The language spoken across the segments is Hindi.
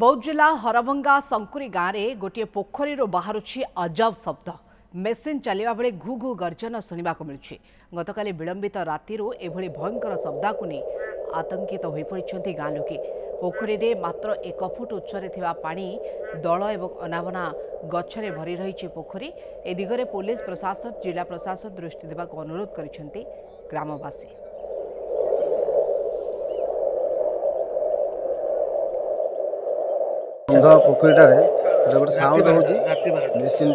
बौद्ध जिला हरभंगा संकुरी गाँव में गोटे पोखरी बाहरुछि अजब शब्द मेसीन चलवा बेले घु घु गर्जन शुणा मिलूँ। गतकाली विलंबित राति एभली भयंकर शब्द को नहीं आतंकित हो पड़ते गाँ लोके। पोखरी में मात्र 1 फुट उच्चरे थिबा पानी दल एवं अनावना गच्छरे भरी रही पोखरी। ए दिगरे पुलिस प्रशासन जिला प्रशासन दृष्टि देवा अनुरोध करिसेंती ग्रामवासी। पोखरीटारे गोटे साउंड होची मेसीन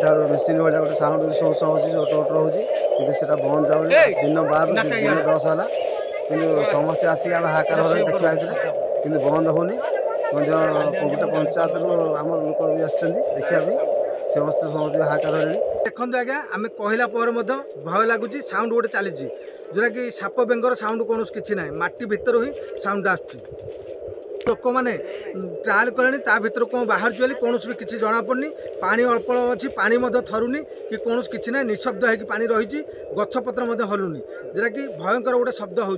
भाया गोटे साउंड सो सो होची टोट रोची कि सेटा बंद जाऊ दिन 12 दिन 10 है कि समस्ते आसिक हाकार हो देखा कि बंद होनी गोटे पंचायत आम लोक भी आसिया समस्ते समस्त हाकार हो देखो आज्ञा आम कहला भय लगुच साउंड गोटे चली जोटा कि साप बेंगर साउंड कौन कि ना माटी भर ही साउंड आस लोक मैंने ट्रायल कले भर कौन बाहर चली कौन भी किसी जना पड़नी पानी अल्प अच्छी पानी थरुनी कि कौन कि ना निशब्द है पानी रही गछपत्र हलुनी जोटा कि भयंकर गोटे शब्द हो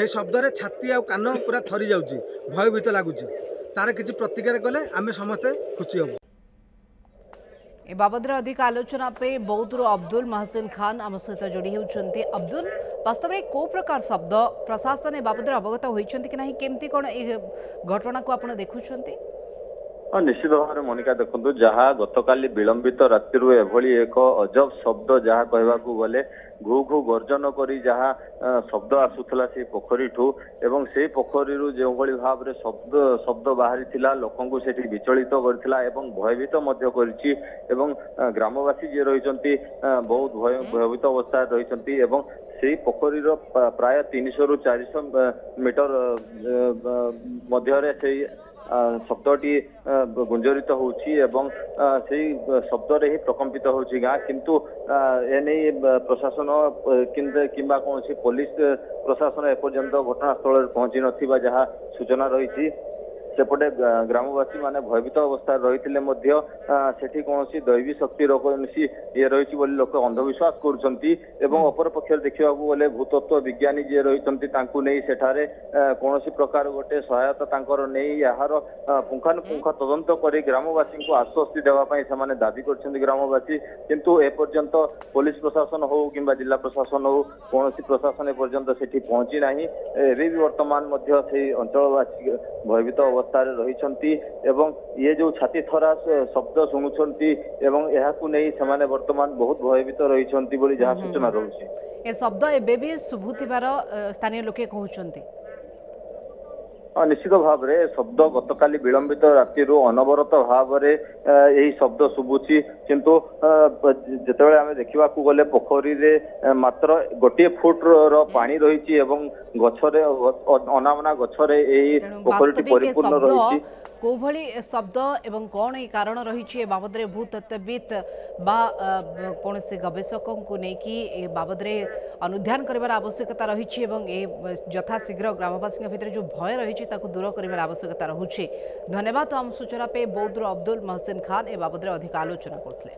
शब्द छाती आ कान पूरा थरी जाऊँगी भयभीत लगुच तार किसी प्रतिकार कले आम समस्ते खुशी हूँ। ए बाबद अधिक आलोचना पे बौद्धर अब्दुल महसिन खान आम सहित जोड़ी होती। अब्दुल वास्तव में को प्रकार शब्द प्रशासन ए बाबद अवगत होती कि नहीं केमती कौन घटना को आप देखुंट? निश्चित भाव में मनिका देखु जहाँ गतकाली विलंबित राति एभली एक अजब शब्द जहाँ कहवाकू गले घु घु गर्जन करी जहाँ शब्द आसूला से पोखरी ठू एवं से पोखरी जो भाव में शब्द बाहरी थिला लोकंकु सेठी विचलित करथिला एवं भयभीत मध्य करिछि एवं ग्रामवासी जे रहिसंती बहुत भयभीत अवस्था रहिसंती एवं से पोखरी प्राय 300 रु 400 मीटर मध्य से शब्दटी गुंजरित होउछि एवं से शब्द ही प्रकम्पित होउछि गाँ किंतु एने प्रशासन किंबा कौन पुलिस प्रशासन एपर्यंत घटनास्थल पहुंची नथिबा जहाँ सूचना रही सेपटे ग्रामवासी माने भयभीत अवस्था रही कौन दैवी शक्ति ये रही लोक अंधविश्वास कर अपर पक्ष देखा गले भूतत्व विज्ञानी जी रही सेठारे कौन प्रकार गोटे सहायता नहीं यार पुंखानुपुंख तदंत कर ग्रामवासी को आश्वस्ति देवाई से दाबी कर ग्रामवासी किंतु एपर्यंत पुलिस प्रशासन हो कि जिला प्रशासन हो कौन प्रशासन एपर्यंत से पहुंची ना एवं भी वर्तमान से अंचलवासी भयभीत रही ये जो छाती थरा शब्द शुणुंट एवं नहीं से वर्तमान बहुत भयभीत रही जहाँ सूचना रही शब्द एबे भी शुभुथिबार स्थानीय लोके कहउछन्ती। निश्चित भाव में शब्द गतकाली विलंबित राति अनवरत भाव में यही शब्द शुभुची किंतु जिते आम देखा गले पोखरी मात्र 1 फुट पानी रही गछरे अनावना गछरे यही पोखरी परिपूर्ण रही को भली शब्द एवं कौन ये कारण रही बाबद भूतत्वविद बा कौन से गवेषकों को लेकिन बाबद अनुध्यान कर आवश्यकता रही यथाशीघ्र ग्रामवासी भितर जो भय रही दूर कर आवश्यकता रही। धन्यवाद। आम सूचना पे बौद्धर अब्दुल महसिन खान ए बाबद अधिक आलोचना करते।